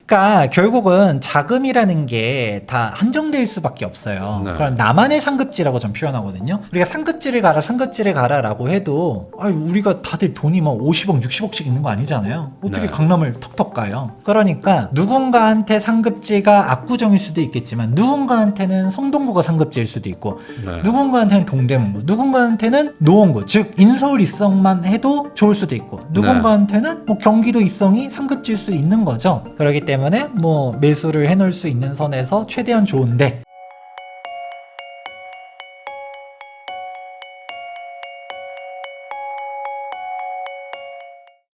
그러니까 결국은 자금이라는 게 다 한정될 수밖에 없어요. 네. 그럼 나만의 상급지라고 전 표현하거든요. 우리가 상급지를 가라라고 해도 우리가 다들 돈이 막 50억, 60억씩 있는 거 아니잖아요. 어떻게 네. 강남을 턱턱 가요? 그러니까 누군가한테 상급지가 압구정일 수도 있겠지만 누군가한테는 성동구가 상급지일 수도 있고 네. 누군가한테는 동대문구, 누군가한테는 노원구, 즉 인서울 입성만 해도 좋을 수도 있고 누군가한테는 뭐 경기도 입성이 상급지일 수 있는 거죠. 그렇기 때문에 뭐 매수를 해놓을 수 있는 선에서 최대한 좋은데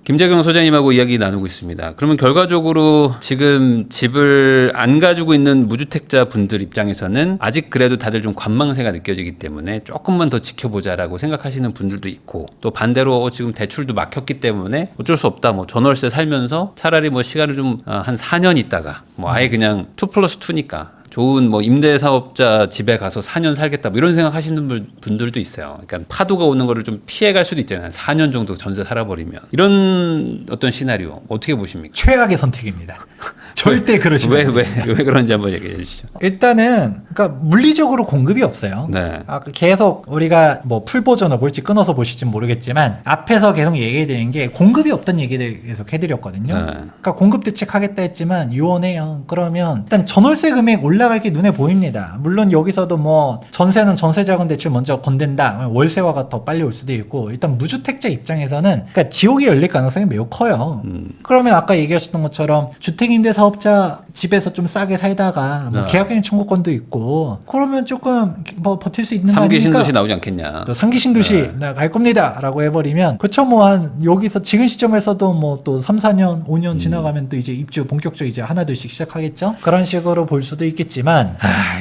김재경 소장님하고 이야기 나누고 있습니다. 그러면 결과적으로 지금 집을 안 가지고 있는 무주택자 분들 입장에서는 아직 그래도 다들 좀 관망세가 느껴지기 때문에 조금만 더 지켜보자라고 생각하시는 분들도 있고, 또 반대로 지금 대출도 막혔기 때문에 어쩔 수 없다, 뭐 전월세 살면서 차라리 뭐 시간을 좀 한 4년 있다가 뭐 아예 그냥 2+2니까 좋은 뭐 임대사업자 집에 가서 4년 살겠다, 뭐 이런 생각 하시는 분들도 있어요. 그러니까 파도가 오는 거를 좀 피해갈 수도 있잖아요. 4년 정도 전세 살아버리면. 이런 어떤 시나리오 어떻게 보십니까? 최악의 선택입니다. 절대 그러시면 안 됩니다. 왜 그런지 한번 얘기해 주시죠. 일단은 그러니까 물리적으로 공급이 없어요. 네. 계속 우리가 뭐 풀 버전을 볼지 끊어서 보실지 모르겠지만 앞에서 계속 얘기해드린 게 공급이 없다는 얘기를 계속 해드렸거든요. 네. 그러니까 공급 대책하겠다 했지만 유언해요. 그러면 일단 전월세 금액 올라갈 게 눈에 보입니다. 물론 여기서도 뭐 전세는 전세자금 대출 먼저 건넨다, 월세화가 더 빨리 올 수도 있고, 일단 무주택자 입장에서는 그러니까 지옥이 열릴 가능성이 매우 커요. 그러면 아까 얘기하셨던 것처럼 주택임대사업자 집에서 좀 싸게 살다가 뭐 네. 계약갱 청구권도 있고 그러면 조금 뭐 버틸 수 있는 거 3기 아닙니까? 신도시 나오지 않겠냐. 또 3기 신도시 네. 나 갈 겁니다 라고 해버리면 그쵸, 뭐 한 여기서 지금 시점에서도 뭐 또 3, 4년 5년 지나가면 또 이제 입주 본격적으로 이제 하나둘씩 시작하겠죠. 그런 식으로 볼 수도 있겠지만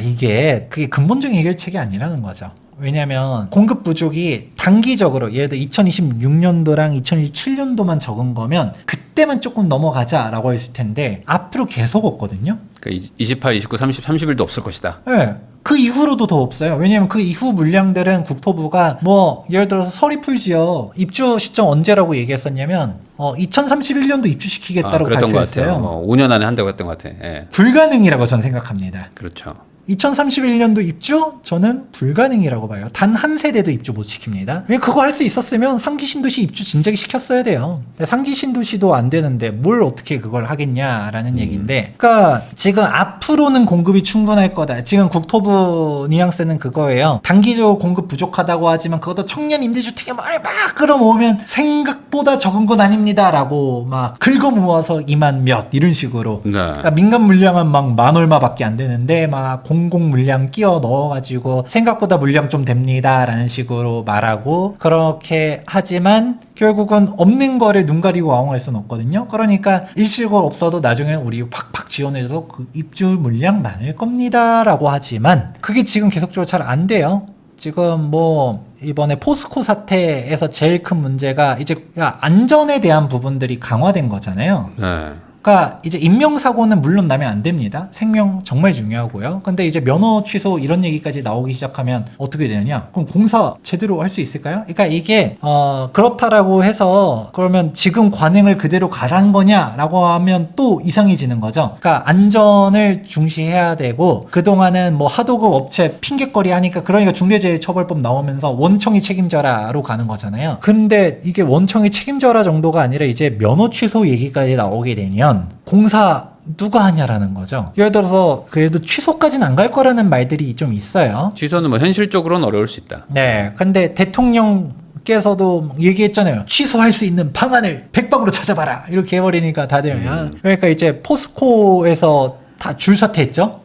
이게 그게 근본적인 해결책이 아니라는 거죠. 왜냐면 공급 부족이 단기적으로 예를 들어 2026년도랑 2027년도만 적은 거면 그때만 조금 넘어가자라고 했을 텐데 앞으로 계속 없거든요. 그러니까 28, 29, 30, 30일도 없을 것이다. 네. 그 이후로도 더 없어요. 왜냐면 그 이후 물량들은 국토부가 뭐 예를 들어서 서리풀 지역 입주 시점 언제라고 얘기했었냐면 2031년도 입주시키겠다고 그랬던 것 발표했어요. 같아요. 뭐 5년 안에 한다고 했던 것 같아. 예. 불가능이라고 저는 생각합니다. 그렇죠. 2031년도 입주? 저는 불가능이라고 봐요. 단 한 세대도 입주 못 시킵니다. 왜 그거 할 수 있었으면 상기 신도시 입주 진작에 시켰어야 돼요. 상기 신도시도 안 되는데 뭘 어떻게 그걸 하겠냐라는 얘기인데, 그러니까 지금 앞으로는 공급이 충분할 거다. 지금 국토부 뉘앙스는 그거예요. 단기적으로 공급 부족하다고 하지만 그것도 청년 임대주택에 막 끌어모으면 생각보다 적은 건 아닙니다라고 막 긁어 모아서 2만 몇 이런 식으로. 네. 그러니까 민간 물량은 막 만 얼마밖에 안 되는데 막 공공 물량 끼워 넣어가지고 생각보다 물량 좀 됩니다라는 식으로 말하고, 그렇게 하지만 결국은 없는 거를 눈 가리고 아웅할 수는 없거든요. 그러니까 일시적으로 없어도 나중에 우리 팍팍 지원해서 그 입주 물량 많을 겁니다라고 하지만 그게 지금 계속적으로 잘 안 돼요. 지금 뭐 이번에 포스코 사태에서 제일 큰 문제가 이제 안전에 대한 부분들이 강화된 거잖아요. 네. 그러니까 이제 인명사고는 물론 나면 안 됩니다. 생명 정말 중요하고요. 근데 이제 면허 취소 이런 얘기까지 나오기 시작하면 어떻게 되느냐? 그럼 공사 제대로 할 수 있을까요? 그러니까 이게 그렇다라고 해서 그러면 지금 관행을 그대로 가란 거냐라고 하면 또 이상해지는 거죠. 그러니까 안전을 중시해야 되고, 그동안은 뭐 하도급 업체 핑계거리 하니까 그러니까 중대재해처벌법 나오면서 원청이 책임져라로 가는 거잖아요. 근데 이게 원청이 책임져라 정도가 아니라 이제 면허 취소 얘기까지 나오게 되면 공사 누가 하냐라는 거죠. 예를 들어서 그래도 취소까지는 안 갈 거라는 말들이 좀 있어요. 취소는 뭐 현실적으로는 어려울 수 있다. 네. 근데 대통령께서도 얘기했잖아요. 취소할 수 있는 방안을 백박으로 찾아봐라. 이렇게 해버리니까 다들 그러니까 이제 포스코에서 다 줄사퇴했죠.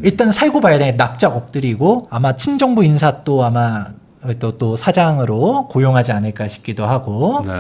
일단 살고 봐야 돼. 납작 엎드리고 아마 친정부 인사 또 아마 또 사장으로 고용하지 않을까 싶기도 하고. 네.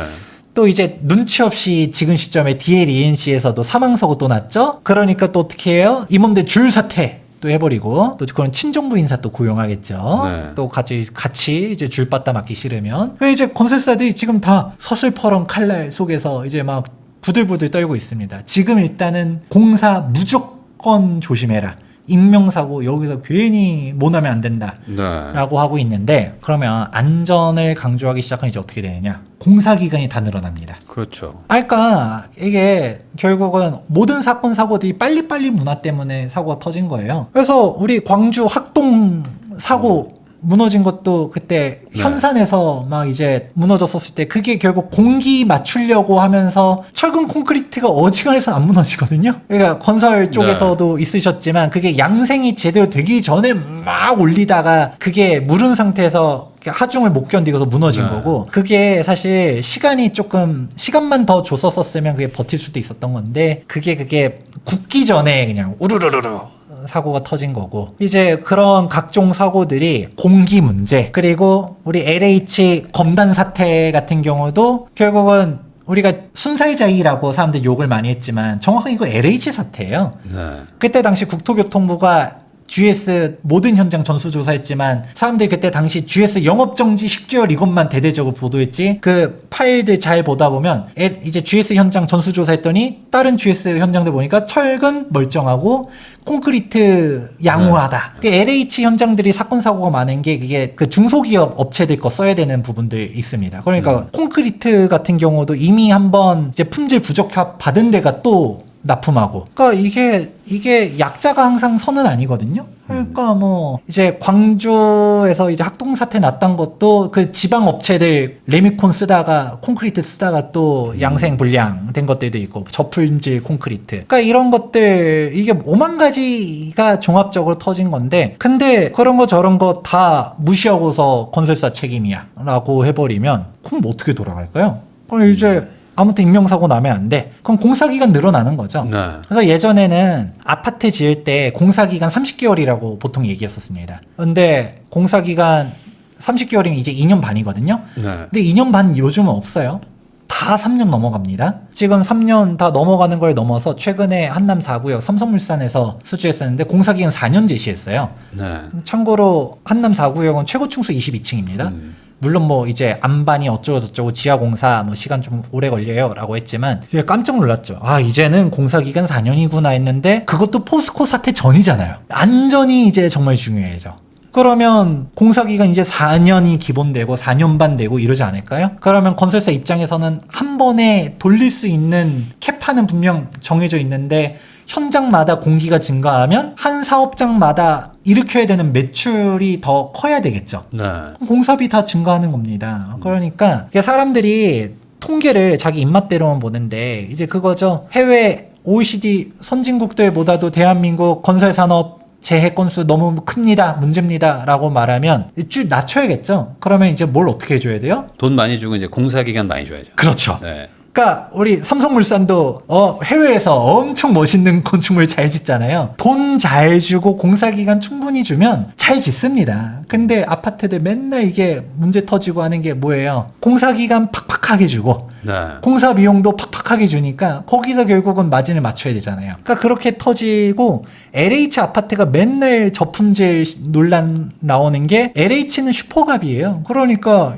또 이제 눈치 없이 지금 시점에 DLENC에서도 사망사고 또 났죠? 그러니까 또 어떻게 해요? 임원들 줄사퇴 또 해버리고, 또 그런 친정부 인사 또 고용하겠죠? 네. 또 같이 이제 줄 받다 맞기 싫으면. 이제 건설사들이 지금 다 서슬퍼런 칼날 속에서 이제 막 부들부들 떨고 있습니다. 지금 일단은 공사 무조건 조심해라. 인명사고 여기서 괜히 못하면 안 된다. 네. 라고 하고 있는데 그러면 안전을 강조하기 시작하면 이제 어떻게 되느냐? 공사기간이 다 늘어납니다. 그렇죠. 그러니까 이게 결국은 모든 사건 사고들이 빨리빨리 문화 때문에 사고가 터진 거예요. 그래서 우리 광주 학동 사고 무너진 것도 그때 네. 현산에서 막 이제 무너졌었을 때 그게 결국 공기 맞추려고 하면서 철근 콘크리트가 어지간해서 안 무너지거든요. 그러니까 건설 쪽에서도 있으셨지만 그게 양생이 제대로 되기 전에 막 올리다가 그게 무른 상태에서 하중을 못 견디고서 무너진 네. 거고 그게 사실 시간만 더 줬었으면 그게 버틸 수도 있었던 건데 그게 굳기 전에 그냥 우르르르르 사고가 터진 거고 이제 그런 각종 사고들이 공기 문제 그리고 우리 LH 검단 사태 같은 경우도 결국은 우리가 순살자이라고 사람들이 욕을 많이 했지만 정확하게 이거 LH 사태예요. 네. 그때 당시 국토교통부가 GS 모든 현장 전수조사했지만 사람들이 그때 당시 GS 영업정지 10개월 이것만 대대적으로 보도했지 그 파일들 잘 보다 보면 이제 GS 현장 전수조사했더니 다른 GS 현장들 보니까 철근 멀쩡하고 콘크리트 양호하다. 그 LH 현장들이 사건 사고가 많은 게 그게 그 중소기업 업체들 거 써야 되는 부분들 있습니다. 그러니까 콘크리트 같은 경우도 이미 한번 이제 품질 부적합 받은 데가 또 납품하고. 그러니까 이게 약자가 항상 선은 아니거든요. 그러니까 뭐 이제 광주에서 이제 학동 사태 났던 것도 그 지방 업체들 레미콘 쓰다가 콘크리트 쓰다가 또 양생 불량 된 것들도 있고 저품질 콘크리트. 그러니까 이런 것들 이게 5만 가지가 종합적으로 터진 건데 근데 그런 거 저런 거 다 무시하고서 건설사 책임이야라고 해버리면 그럼 뭐 어떻게 돌아갈까요? 그럼 이제 아무튼 인명사고 나면 안 돼. 그럼 공사기간 늘어나는 거죠. 네. 그래서 예전에는 아파트 지을 때 공사기간 30개월이라고 보통 얘기했었습니다. 근데 공사기간 30개월이면 이제 2년 반이거든요. 네. 근데 2년 반 요즘은 없어요. 다 3년 넘어갑니다. 지금 3년 다 넘어가는 걸 넘어서 최근에 한남 4구역 삼성물산에서 수주했었는데 공사기간 4년 제시했어요. 네. 참고로 한남 4구역은 최고 층수 22층입니다. 물론 뭐 이제 안반이 어쩌고저쩌고 지하 공사 뭐 시간 좀 오래 걸려요라고 했지만 제가 깜짝 놀랐죠. 아 이제는 공사 기간 4년이구나 했는데 그것도 포스코 사태 전이잖아요. 안전이 이제 정말 중요해져. 그러면 공사 기간 이제 4년이 기본되고 4년 반 되고 이러지 않을까요? 그러면 건설사 입장에서는 한 번에 돌릴 수 있는 캐파는 분명 정해져 있는데 현장마다 공기가 증가하면 한 사업장마다 일으켜야 되는 매출이 더 커야 되겠죠. 네. 공사비 다 증가하는 겁니다. 그러니까 사람들이 통계를 자기 입맛대로만 보는데 이제 그거죠. 해외 OECD 선진국들보다도 대한민국 건설산업 재해 건수 너무 큽니다. 문제입니다. 라고 말하면 쭉 낮춰야겠죠. 그러면 이제 뭘 어떻게 해줘야 돼요? 돈 많이 주고 이제 공사 기간 많이 줘야죠. 그렇죠. 네. 그러니까 우리 삼성물산도 해외에서 엄청 멋있는 건축물 잘 짓잖아요. 돈 잘 주고 공사기간 충분히 주면 잘 짓습니다. 근데 아파트들 맨날 이게 문제 터지고 하는 게 뭐예요? 공사기간 팍팍하게 주고 네. 공사 비용도 팍팍하게 주니까 거기서 결국은 마진을 맞춰야 되잖아요. 그러니까 그렇게 터지고 LH 아파트가 맨날 저품질 논란 나오는 게 LH는 슈퍼갑이에요. 그러니까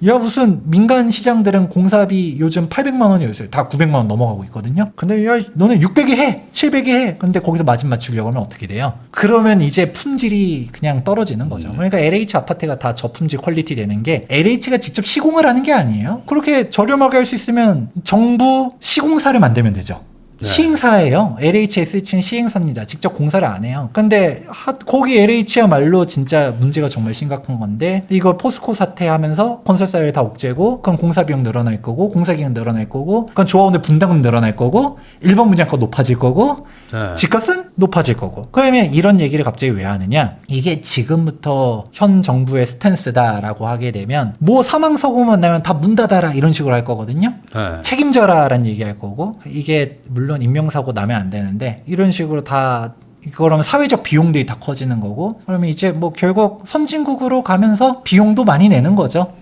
야 무슨 민간 시장들은 공사비 요즘 800만 원이었어요. 다 900만 원 넘어가고 있거든요. 근데 야 너네 600에 해, 700에 해. 근데 거기서 마진 맞추려고 하면 어떻게 돼요? 그러면 이제 품질이 그냥 떨어지는 거죠. 그러니까 LH 아파트가 다 저품질 퀄리티 되는 게 LH가 직접 시공을 하는 게 아니에요. 그렇게 저렴하게 할 수 있으면 정부 시공사를 만들면 되죠. 네. 시행사예요. LHSH는 시행사입니다. 직접 공사를 안 해요. 근데 거기 LH야말로 진짜 문제가 정말 심각한 건데 이걸 포스코 사태 하면서 건설사를 다 옥죄고 그럼 공사 비용 늘어날 거고 공사 기간 늘어날 거고 그럼 조합원들 분담금 늘어날 거고 일반 분양가 높아질 거고 네. 집값은 높아질 거고. 그러면 이런 얘기를 갑자기 왜 하느냐? 이게 지금부터 현 정부의 스탠스다라고 하게 되면 뭐 사망 사고만 나면 다 문 닫아라 이런 식으로 할 거거든요. 네. 책임져라라는 얘기할 거고 이게 물론 인명사고 나면 안 되는데 이런 식으로 다 그러면 사회적 비용들이 다 커지는 거고 그러면 이제 뭐 결국 선진국으로 가면서 비용도 많이 내는 거죠.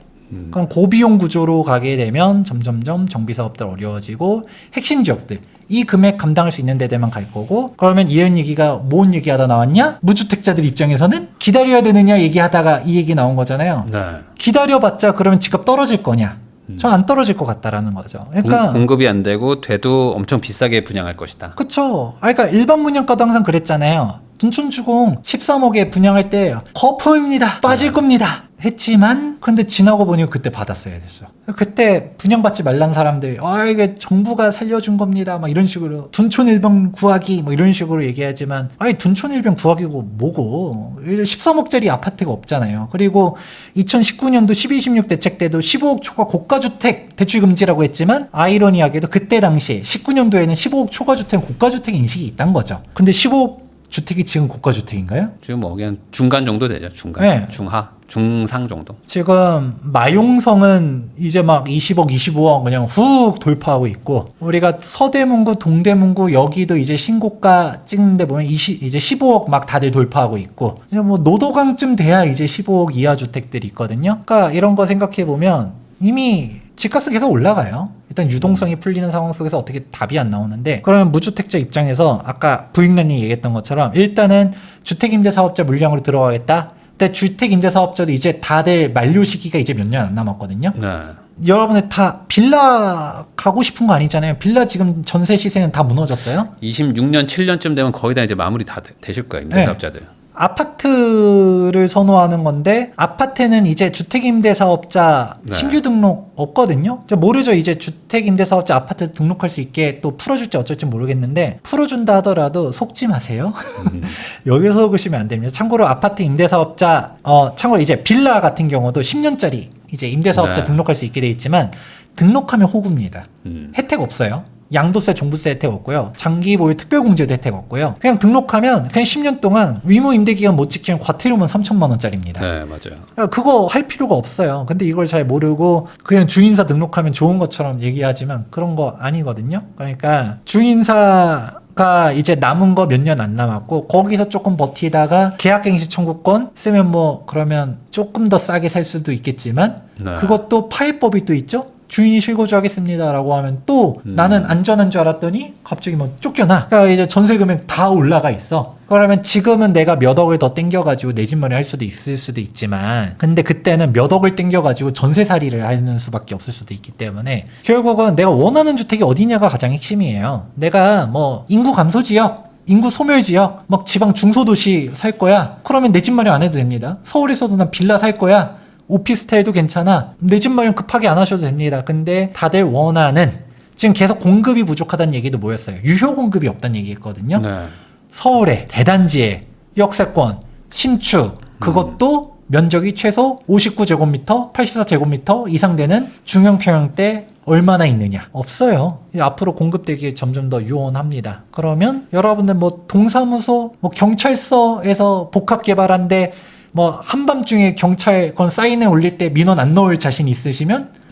그럼 고비용 구조로 가게 되면 점점점 정비사업들 어려워지고 핵심 지역들 이 금액 감당할 수 있는 데들만 갈 거고 그러면 이런 얘기가 뭔 얘기하다 나왔냐? 무주택자들 입장에서는 기다려야 되느냐 얘기하다가 이 얘기 나온 거잖아요. 네. 기다려봤자 그러면 집값 떨어질 거냐? 전 안 떨어질 것 같다라는 거죠. 그러니까 공급이 안 되고 돼도 엄청 비싸게 분양할 것이다. 그쵸. 그러니까 일반 분양가도 항상 그랬잖아요. 둔촌주공 13억에 분양할 때 거품입니다. 빠질 겁니다. 했지만 근데 지나고 보니 그때 받았어야 됐어. 그때 분양받지 말란 사람들이 이게 정부가 살려준 겁니다. 막 이런 식으로 둔촌 일병 구하기 뭐 이런 식으로 얘기하지만 둔촌 일병 구하기고 뭐고 13억짜리 아파트가 없잖아요. 그리고 2019년도 12, 16 대책 때도 15억 초과 고가주택 대출 금지라고 했지만 아이러니하게도 그때 당시에 19년도에는 15억 초과 주택은 고가주택 인식이 있단 거죠. 근데 15억 주택이 지금 고가주택인가요? 지금 뭐 그냥 중간 정도 되죠. 중간, 네. 중하, 중상 정도. 지금 마용성은 이제 막 20억, 25억 그냥 훅 돌파하고 있고 우리가 서대문구, 동대문구 여기도 이제 신고가 찍는데 보면 이제 15억 막 다들 돌파하고 있고 이제 뭐 노도강쯤 돼야 이제 15억 이하 주택들이 있거든요. 그러니까 이런 거 생각해 보면 이미 집값은 계속 올라가요. 일단 유동성이 풀리는 상황 속에서 어떻게 답이 안 나오는데 그러면 무주택자 입장에서 아까 부익란이 얘기했던 것처럼 일단은 주택임대사업자 물량으로 들어가겠다. 근데 주택임대사업자도 이제 다들 만료 시기가 이제 몇 년 안 남았거든요. 네. 여러분들 다 빌라 가고 싶은 거 아니잖아요. 빌라 지금 전세 시세는 다 무너졌어요. 26년, 7년쯤 되면 거의 다 이제 마무리 다 되실 거예요. 임대사업자들. 아파트를 선호하는 건데 아파트는 이제 주택임대사업자 네. 신규 등록 없거든요. 모르죠. 이제 주택임대사업자 아파트 등록할 수 있게 또 풀어줄지 어쩔지 모르겠는데 풀어준다 하더라도 속지 마세요. 여기서 속으시면 안 됩니다. 참고로 아파트 임대사업자 참고로 이제 빌라 같은 경우도 10년짜리 이제 임대사업자 네. 등록할 수 있게 돼 있지만 등록하면 호구입니다. 혜택 없어요. 양도세, 종부세 혜택 없고요. 장기 보유 특별공제도 혜택 없고요. 그냥 등록하면 그냥 10년 동안 의무 임대기간 못 지키면 과태료만 3천만 원짜리입니다. 네, 맞아요. 그러니까 그거 할 필요가 없어요. 근데 이걸 잘 모르고 그냥 주인사 등록하면 좋은 것처럼 얘기하지만 그런 거 아니거든요. 그러니까 주인사가 이제 남은 거 몇 년 안 남았고 거기서 조금 버티다가 계약갱신 청구권 쓰면 뭐 그러면 조금 더 싸게 살 수도 있겠지만 네. 그것도 파해법이 또 있죠. 주인이 실거주하겠습니다 라고 하면 또 나는 안전한 줄 알았더니 갑자기 뭐 쫓겨나. 그러니까 이제 전세 금액 다 올라가 있어. 그러면 지금은 내가 몇 억을 더 땡겨가지고 내 집 마련 할 수도 있을 수도 있지만 근데 그때는 몇 억을 땡겨가지고 전세살이를 하는 수밖에 없을 수도 있기 때문에 결국은 내가 원하는 주택이 어디냐가 가장 핵심이에요. 내가 뭐 인구 감소 지역 인구 소멸 지역 막 지방 중소도시 살 거야. 그러면 내 집 마련 안 해도 됩니다. 서울에서도 난 빌라 살 거야. 오피스텔도 괜찮아. 내 집 마련 급하게 안 하셔도 됩니다. 근데 다들 원하는 지금 계속 공급이 부족하다는 얘기도 모였어요. 유효 공급이 없다는 얘기했거든요. 네. 서울에 대단지에 역세권 신축 그것도 면적이 최소 59제곱미터, 84제곱미터 이상 되는 중형 평형대 얼마나 있느냐? 없어요. 앞으로 공급되기에 점점 더 유언합니다. 그러면 여러분들 뭐 동사무소, 뭐 경찰서에서 복합 개발한데 뭐 한밤중에 경찰권 사인에 올릴 때 민원 안 넣을 자신 있으시면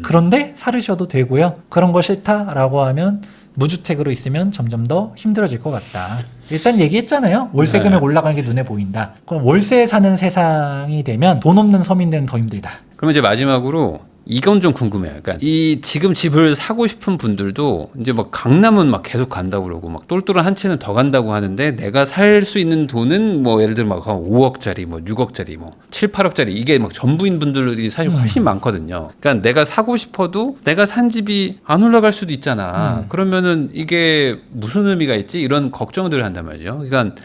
그런데 사르셔도 되고요. 그런 거 싫다라고 하면 무주택으로 있으면 점점 더 힘들어질 것 같다. 일단 얘기했잖아요. 월세 금액 올라가는 게 눈에 보인다. 그럼 월세 사는 세상이 되면 돈 없는 서민들은 더 힘들다. 그러면 이제 마지막으로 이건 좀 궁금해요. 그러니까 이 지금 집을 사고 싶은 분들도 이제 막 강남은 막 계속 간다고 그러고 막 똘똘한 한 채는 더 간다고 하는데 내가 살 수 있는 돈은 뭐 예를 들어 막 5억짜리 뭐 6억짜리 뭐 7, 8억짜리 이게 막 전부인 분들이 사실 훨씬 많거든요. 그러니까 내가 사고 싶어도 내가 산 집이 안 올라갈 수도 있잖아. 그러면은 이게 무슨 의미가 있지? 이런 걱정들을 한단 말이죠. 그러니까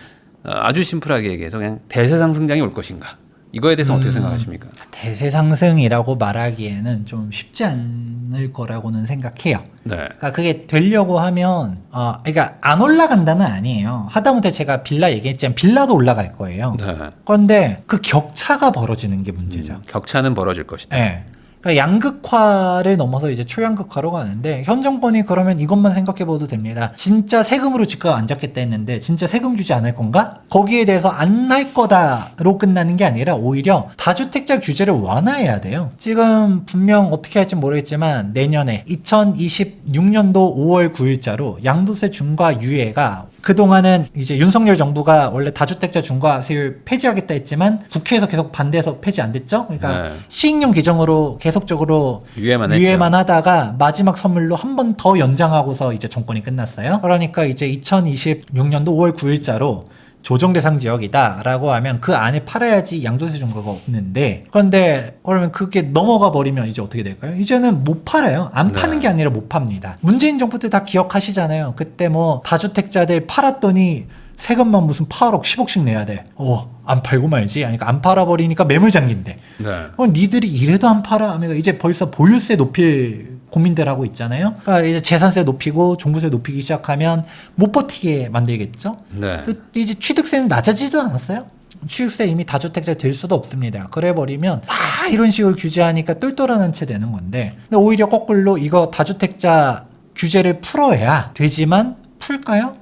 아주 심플하게 얘기해서 그냥 대세 상승장이 올 것인가? 이거에 대해서 어떻게 생각하십니까? 대세 상승이라고 말하기에는 좀 쉽지 않을 거라고는 생각해요. 네. 그러니까 그게 되려고 하면 그러니까 안 올라간다는 아니에요. 하다못해 제가 빌라 얘기했지만 빌라도 올라갈 거예요. 네. 그런데 그 격차가 벌어지는 게 문제죠. 격차는 벌어질 것이다. 네. 그러니까 양극화를 넘어서 이제 초양극화로 가는데 현 정권이 그러면 이것만 생각해봐도 됩니다. 진짜 세금으로 집값 안 잡겠다 했는데 진짜 세금 주지 않을 건가? 거기에 대해서 안 할 거다로 끝나는 게 아니라 오히려 다주택자 규제를 완화해야 돼요. 지금 분명 어떻게 할지 모르겠지만 내년에 2026년도 5월 9일자로 양도세 중과 유예가 그동안은 이제 윤석열 정부가 원래 다주택자 중과세율 폐지하겠다 했지만 국회에서 계속 반대해서 폐지 안 됐죠? 그러니까 네. 시행령 개정으로 계속적으로 유예만 하다가 마지막 선물로 한 번 더 연장하고서 이제 정권이 끝났어요. 그러니까 이제 2026년도 5월 9일자로 조정 대상 지역이다라고 하면 그 안에 팔아야지 양도세 중과가 없는데 그런데 그러면 그게 넘어가 버리면 이제 어떻게 될까요? 이제는 못 팔아요. 안 파는 게 아니라 못 팝니다. 문재인 정부 때 다 기억하시잖아요. 그때 뭐 다주택자들 팔았더니 세금만 무슨 8억 10억씩 내야 돼. 안 팔고 말지. 그러니까 안 팔아버리니까 매물 잠긴대. 네. 그럼 니들이 이래도 안 팔아? 하면 이제 벌써 보유세 높일 고민들 하고 있잖아요. 그러니까 이제 재산세 높이고 종부세 높이기 시작하면 못 버티게 만들겠죠. 네. 또 이제 취득세는 낮아지지도 않았어요. 취득세 이미 다주택자 될 수도 없습니다. 그래 버리면 다 이런 식으로 규제하니까 똘똘한 한 채 되는 건데, 근데 오히려 거꾸로 이거 다주택자 규제를 풀어야 되지만 풀까요?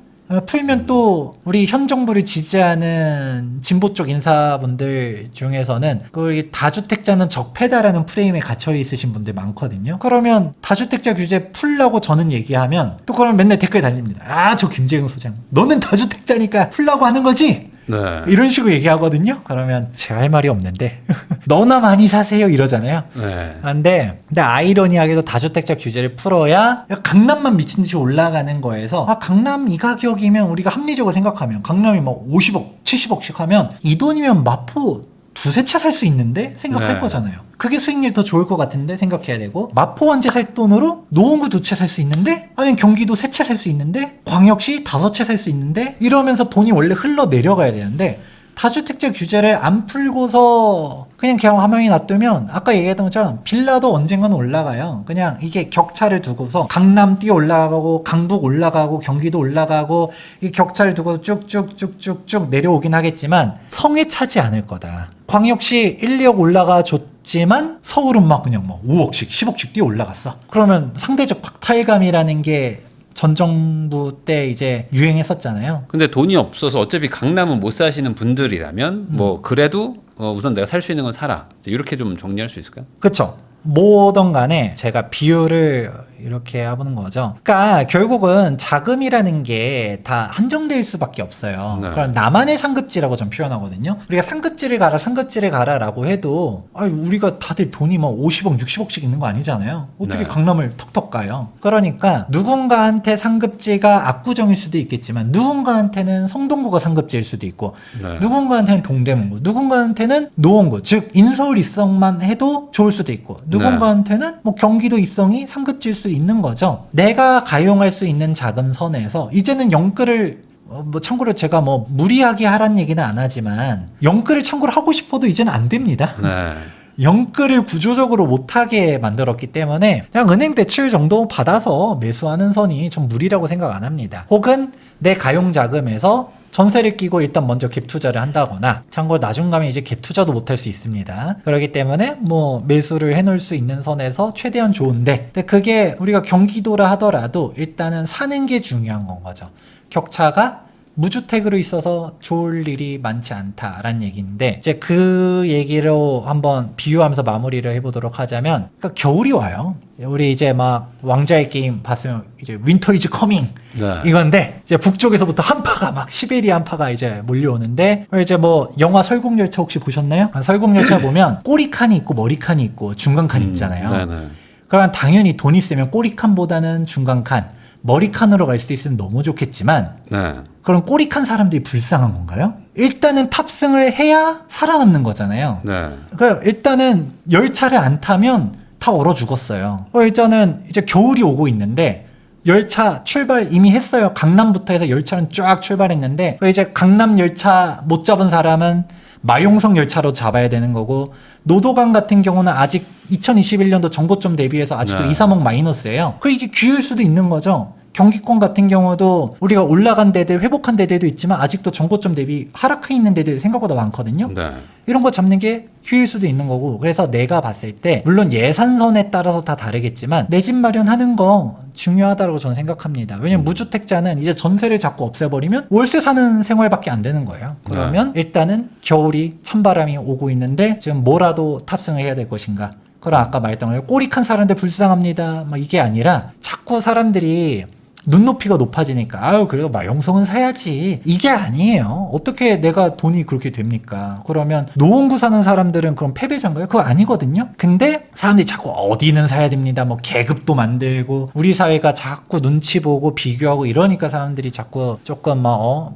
풀면 또 우리 현 정부를 지지하는 진보 쪽 인사분들 중에서는 그 다주택자는 적폐다라는 프레임에 갇혀 있으신 분들 많거든요. 그러면 다주택자 규제 풀라고 저는 얘기하면 또 그러면 맨날 댓글 달립니다. 저 김재경 소장, 너는 다주택자니까 풀라고 하는 거지? 네. 이런 식으로 얘기하거든요. 그러면 제가 할 말이 없는데 너나 많이 사세요 이러잖아요. 네. 근데 아이러니하게도 다주택자 규제를 풀어야 강남만 미친 듯이 올라가는 거에서 강남 이 가격이면 우리가 합리적으로 생각하면 강남이 뭐 50억, 70억씩 하면 이 돈이면 마포 두세 채 살 수 있는데 생각할 네. 거잖아요. 그게 수익률 더 좋을 것 같은데 생각해야 되고, 마포 한 채 살 돈으로 노원구 두 채 살 수 있는데, 아니면 경기도 세 채 살 수 있는데, 광역시 5채 살 수 있는데, 이러면서 돈이 원래 흘러 내려가야 되는데, 다주택자 규제를 안 풀고서 그냥 하명이 놔두면 아까 얘기했던 것처럼 빌라도 언젠가는 올라가요. 그냥 이게 격차를 두고서 강남 뛰어 올라가고 강북 올라가고 경기도 올라가고 이 격차를 두고서 쭉쭉쭉쭉쭉 내려오긴 하겠지만 성에 차지 않을 거다. 광역시 1, 2억 올라가 줬지만 서울은 막 그냥 뭐 5억씩 10억씩 뛰어 올라갔어. 그러면 상대적 박탈감이라는 게 전 정부 때 이제 유행했었잖아요. 근데 돈이 없어서 어차피 강남은 못 사시는 분들이라면 뭐 그래도 우선 내가 살 수 있는 건 사라. 이렇게 좀 정리할 수 있을까요? 그쵸. 뭐든 간에 제가 비유를 이렇게 해보는 거죠. 그러니까 결국은 자금이라는 게 다 한정될 수밖에 없어요. 네. 그럼 나만의 상급지라고 전 표현하거든요. 우리가 상급지를 가라라고 해도 우리가 다들 돈이 뭐 50억, 60억씩 있는 거 아니잖아요. 어떻게 네. 강남을 턱턱 가요? 그러니까 누군가한테 상급지가 압구정일 수도 있겠지만 누군가한테는 성동구가 상급지일 수도 있고 네. 누군가한테는 동대문구, 누군가한테는 노원구, 즉 인서울 입성만 해도 좋을 수도 있고 누군가한테는 뭐 경기도 입성이 상급지일 수 있는 거죠. 내가 가용할 수 있는 자금 선에서 이제는 영끌을 뭐 참고로 제가 뭐 무리하게 하란 얘기는 안 하지만 영끌을 참고로 하고 싶어도 이제는 안 됩니다. 네. 영끌을 구조적으로 못하게 만들었기 때문에 그냥 은행 대출 정도 받아서 매수하는 선이 좀 무리라고 생각 안 합니다. 혹은 내 가용 자금에서 전세를 끼고 일단 먼저 갭 투자를 한다거나, 참고로 나중 가면 이제 갭 투자도 못할 수 있습니다. 그렇기 때문에 뭐 매수를 해놓을 수 있는 선에서 최대한 좋은데, 근데 그게 우리가 경기도라 하더라도 일단은 사는 게 중요한 건 거죠. 격차가 무주택으로 있어서 좋을 일이 많지 않다라는 얘기인데, 이제 그 얘기로 한번 비유하면서 마무리를 해보도록 하자면, 그러니까 겨울이 와요. 우리 이제 막 왕자의 게임 봤으면 이제 윈터 이즈 커밍 네. 이건데, 이제 북쪽에서부터 한파가 막 시베리아 한파가 이제 몰려오는데, 이제 뭐 영화 설국열차 혹시 보셨나요? 설국열차 보면 꼬리칸이 있고 머리칸이 있고 중간칸이 있잖아요. 네네. 그럼 당연히 돈 있으면 꼬리칸보다는 중간칸, 머리칸으로 갈 수도 있으면 너무 좋겠지만, 네. 그럼 꼬리칸 사람들이 불쌍한 건가요? 일단은 탑승을 해야 살아남는 거잖아요. 네. 그러니까 일단은 열차를 안 타면 다 얼어 죽었어요. 일단은 이제 겨울이 오고 있는데 열차 출발 이미 했어요. 강남부터 해서 열차는 쫙 출발했는데, 이제 강남 열차 못 잡은 사람은 마용성 열차로 잡아야 되는 거고, 노도강 같은 경우는 아직 2021년도 정고점 대비해서 아직도 네. 2, 3억 마이너스예요. 이게 귀일 수도 있는 거죠. 경기권 같은 경우도 우리가 올라간 데들, 회복한 데들도 있지만 아직도 정고점 대비 하락해 있는 데들 생각보다 많거든요. 네. 이런 거 잡는 게 휴일 수도 있는 거고, 그래서 내가 봤을 때 물론 예산선에 따라서 다 다르겠지만 내 집 마련하는 거 중요하다고 저는 생각합니다. 왜냐면 무주택자는 이제 전세를 자꾸 없애버리면 월세 사는 생활밖에 안 되는 거예요. 그러면 일단은 겨울이 찬바람이 오고 있는데 지금 뭐라도 탑승을 해야 될 것인가. 그럼 아까 말했던 거예요. 꼬리칸 사는데 불쌍합니다. 막 이게 아니라 자꾸 사람들이 눈높이가 높아지니까 그래도 마용성은 사야지, 이게 아니에요. 어떻게 내가 돈이 그렇게 됩니까? 그러면 노원구 사는 사람들은 그럼 패배자인가요? 그거 아니거든요. 근데 사람들이 자꾸 어디는 사야 됩니다, 뭐 계급도 만들고 우리 사회가 자꾸 눈치 보고 비교하고 이러니까 사람들이 자꾸 조금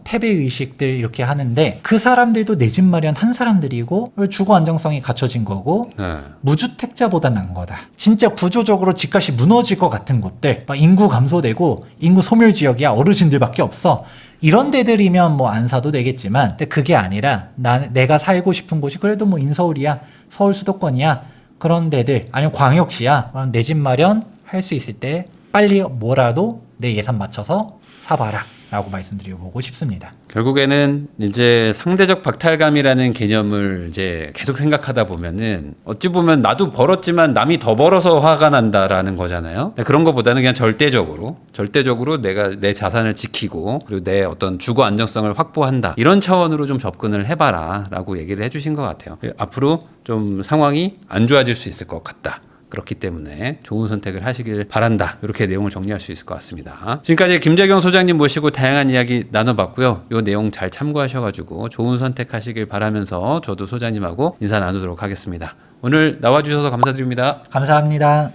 패배 의식들 이렇게 하는데, 그 사람들도 내 집 마련한 사람들이고 주거 안정성이 갖춰진 거고 네. 무주택자보다 난 거다. 진짜 구조적으로 집값이 무너질 것 같은 곳들, 막 인구 감소되고 인구 소멸 지역이야, 어르신들밖에 없어, 이런 데들이면 뭐 안 사도 되겠지만 근데 그게 아니라 내가 살고 싶은 곳이 그래도 뭐 인서울이야, 서울 수도권이야, 그런 데들 아니면 광역시야, 그럼 내 집 마련 할 수 있을 때 빨리 뭐라도 내 예산 맞춰서 사봐라 라고 말씀드려보고 싶습니다. 결국에는 이제 상대적 박탈감이라는 개념을 이제 계속 생각하다 보면은 어찌 보면 나도 벌었지만 남이 더 벌어서 화가 난다라는 거잖아요. 그런 것보다는 그냥 절대적으로 내가 내 자산을 지키고 그리고 내 어떤 주거 안정성을 확보한다. 이런 차원으로 좀 접근을 해봐라라고 얘기를 해주신 것 같아요. 앞으로 좀 상황이 안 좋아질 수 있을 것 같다. 그렇기 때문에 좋은 선택을 하시길 바란다. 이렇게 내용을 정리할 수 있을 것 같습니다. 지금까지 김재경 소장님 모시고 다양한 이야기 나눠봤고요. 이 내용 잘 참고하셔가지고 좋은 선택하시길 바라면서 저도 소장님하고 인사 나누도록 하겠습니다. 오늘 나와주셔서 감사드립니다. 감사합니다.